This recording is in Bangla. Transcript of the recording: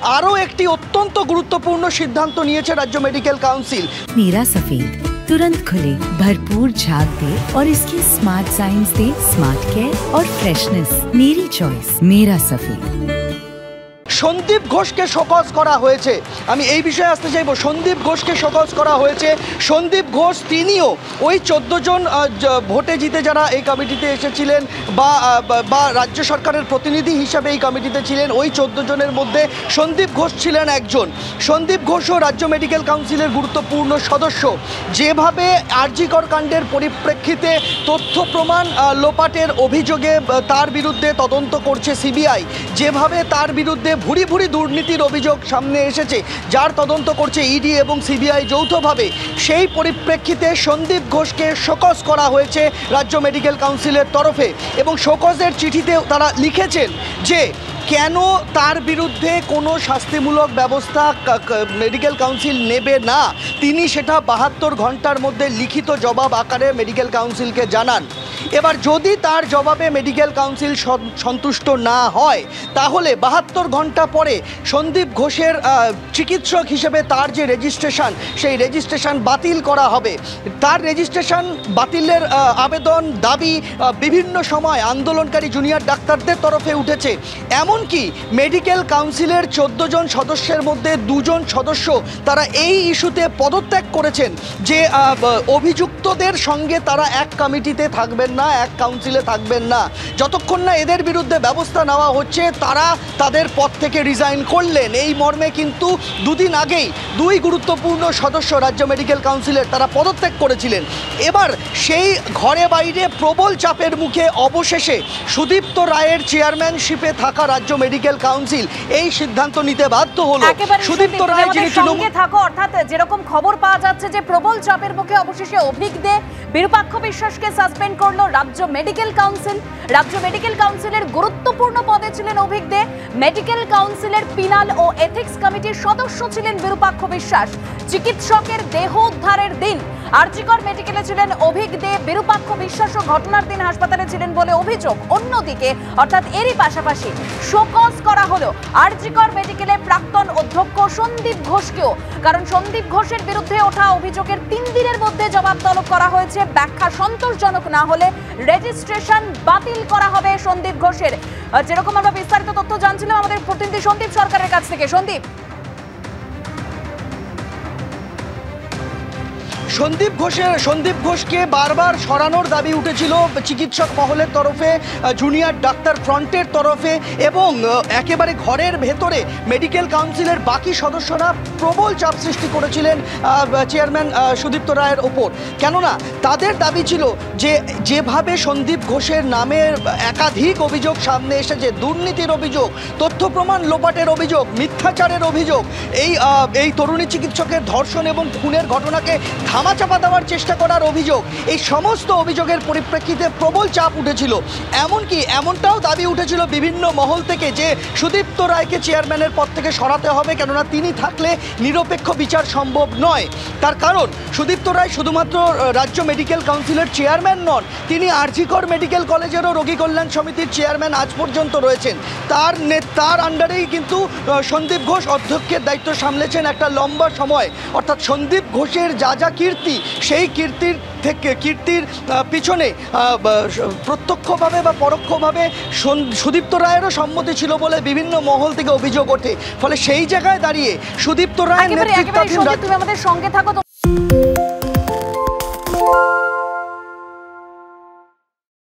আরও একটি অত্যন্ত গুরুত্বপূর্ণ সিদ্ধান্ত নিয়েছে রাজ্য মেডিকেল কাউন্সিল। मेरा सफेद तुरंत खुले, भरपूर झाग दे और इसकी स्मार्ट साइंस दे स्मार्ट केयर और फ्रेशनेस। मेरी चॉइस मेरा सफेद। সন্দীপ ঘোষকে শোকজ করা হয়েছে। আমি এই বিষয়ে আসতে চাইব। সন্দীপ ঘোষকে শোকজ করা হয়েছে। সন্দীপ ঘোষ তিনিও ওই 14 জন ভোটে জিতে যারা এই কমিটিতে এসেছিলেন বা রাজ্য সরকারের প্রতিনিধি হিসাবে এই কমিটিতে ছিলেন, ওই 14 জনের মধ্যে সন্দীপ ঘোষ ছিলেন একজন। সন্দীপ ঘোষও রাজ্য মেডিকেল কাউন্সিলের গুরুত্বপূর্ণ সদস্য। যেভাবে আরজিকর কাণ্ডের পরিপ্রেক্ষিতে তথ্য প্রমাণ লোপাটের অভিযোগে তার বিরুদ্ধে তদন্ত করছে সিবিআই, যেভাবে তার বিরুদ্ধে ভুরি ভুরি দুর্নীতির অভিযোগ সামনে এসেছে, যার তদন্ত করছে ইডি এবং সিবিআই যৌথভাবে, সেই পরিপ্রেক্ষিতে সন্দীপ ঘোষকে শোকজ করা হয়েছে রাজ্য মেডিকেল কাউন্সিলের তরফে। এবং শোকজের চিঠিতে তারা লিখেছেন যে কেন তার বিরুদ্ধে কোনো শাস্তিমূলক ব্যবস্থা মেডিকেল কাউন্সিল নেবে না, তিনি সেটা 72 ঘন্টার মধ্যে লিখিত জবাব আকারে মেডিকেল কাউন্সিলকে জানান। এবার যদি তার জবাবে মেডিকেল কাউন্সিল সন্তুষ্ট না হয়, তাহলে 72 ঘন্টা পরে সন্দীপ ঘোষের চিকিৎসক হিসেবে তার যে রেজিস্ট্রেশন, সেই রেজিস্ট্রেশন বাতিল করা হবে। তার রেজিস্ট্রেশন বাতিলের আবেদন দাবি বিভিন্ন সময় আন্দোলনকারী জুনিয়র ডাক্তারদের তরফে উঠেছে। এমনকি মেডিকেল কাউন্সিলের 14 জন সদস্যের মধ্যে 2 জন সদস্য তারা এই ইস্যুতে পদত্যাগ করেছেন যে অভিযুক্তদের সঙ্গে তারা এক কমিটিতে থাকবেন না, এক কাউন্সিলে থাকবেন না। যতক্ষণ না এদের বিরুদ্ধে ব্যবস্থা নেওয়া হচ্ছে তারা তাদের পদ থেকে রিজাইন করলেন। এই মর্মে কিন্তু 2 দিন আগেই 2 গুরুত্বপূর্ণ সদস্য রাজ্য মেডিকেল কাউন্সিলের তারা পদত্যাগ করেছিলেন। এবার সেই ঘরে বাইরে প্রবল চাপের মুখে অবশেষে সুদীপ্ত রায়ের চেয়ারম্যানশিপে থাকা রাজ্য মেডিকেল কাউন্সিল এই সিদ্ধান্ত নিতে বাধ্য হলো। সুদীপ্ত রায় যিনি সঙ্গে থাকো, অর্থাৎ যেরকম খবর পাওয়া যাচ্ছে যে প্রবল চাপের মুখে অবশেষে অভিক দে বিরূপাক্ষ বিশ্বাসকে সাসপেন্ড করলো রাজ্য মেডিকেল কাউন্সিল। রাজ্য মেডিকেল কাউন্সিলের গুরুত্বপূর্ণ পদে ছিলেন অভিক দে। মেডিকেল কাউন্সিলের পিনাল ও এথিক্স কমিটির সদস্য ছিলেন বিরূপাক্ষ বিশ্বাস। চিকিৎসকের দেহ উদ্ধারের দিন আরজিকর মেডিকেলে ছিলেন অভিক দে, বিরূপাক্ষ বিশ্বাস ও ঘটনার দিন হাসপাতালে ছিলেন বলে অভিযোগ। অন্যদিকে অর্থাৎ এরই পাশাপাশি শোকজ করা হলো আরজিকর মেডিকেলে প্রাক্তন অধ্যক্ষ সন্দীপ ঘোষকেও, কারণ সন্দীপ ঘোষের বিরুদ্ধে ওঠা অভিযোগের 3 দিনের মধ্যে জবাব তলব করা হয়েছে। ব্যাখ্যা সন্তোষজনক না হলে রেজিস্ট্রেশন বাতিল করা হবে সন্দীপ ঘোষের। যেরকম আমরা বিস্তারিত তথ্য জানছিলাম আমাদের প্রতিনিধি সন্দীপ সরকারের কাছ থেকে। সন্দীপ ঘোষকে বারবার সরানোর দাবি উঠেছিল চিকিৎসক মহলের তরফে, জুনিয়র ডাক্তার ফ্রন্টের তরফে, এবং একেবারে ঘরের ভেতরে মেডিকেল কাউন্সিলের বাকি সদস্যরা প্রবল চাপ সৃষ্টি করেছিলেন চেয়ারম্যান সুদীপ্ত রায়ের ওপর। কেননা তাদের দাবি ছিল যে যেভাবে সন্দীপ ঘোষের নামে একাধিক অভিযোগ সামনে এসেছে, দুর্নীতির অভিযোগ, তথ্য প্রমাণ লোপাটের অভিযোগ, মিথ্যাচারের অভিযোগ, এই তরুণী চিকিৎসকের ধর্ষণ এবং খুনের ঘটনাকে ধামাচাপা দেওয়ার চেষ্টা করার অভিযোগ, এই সমস্ত অভিযোগের পরিপ্রেক্ষিতে প্রবল চাপ উঠেছিল। এমনকি এমনটাও দাবি উঠেছিল বিভিন্ন মহল থেকে যে সুদীপ্ত রায়কে চেয়ারম্যানের পদ থেকে সরাতে হবে, কেননা তিনি থাকলে নিরপেক্ষ বিচার সম্ভব নয়। তার কারণ সুদীপ্ত রায় শুধুমাত্র রাজ্য মেডিকেল কাউন্সিলের চেয়ারম্যান নন, তিনি আরজিকর মেডিকেল কলেজেরও রোগী কল্যাণ সমিতির চেয়ারম্যান আজ পর্যন্ত রয়েছেন। তার আন্ডারেই কিন্তু সন্দীপ ঘোষ অধ্যক্ষের দায়িত্ব সামলেছেন একটা লম্বা সময়। অর্থাৎ সন্দীপ ঘোষের যা কীর্তি, সেই কীর্তির পিছনে প্রত্যক্ষভাবে বা পরোক্ষভাবে সুদীপ্ত রায়েরও সম্মতি ছিল বলে বিভিন্ন মহল থেকে অভিযোগ ওঠে। ফলে সেই জায়গায় দাঁড়িয়ে সুদীপ্ত রায়ের নেতৃত্বাধীন তুমি আমাদের সঙ্গে থাকো।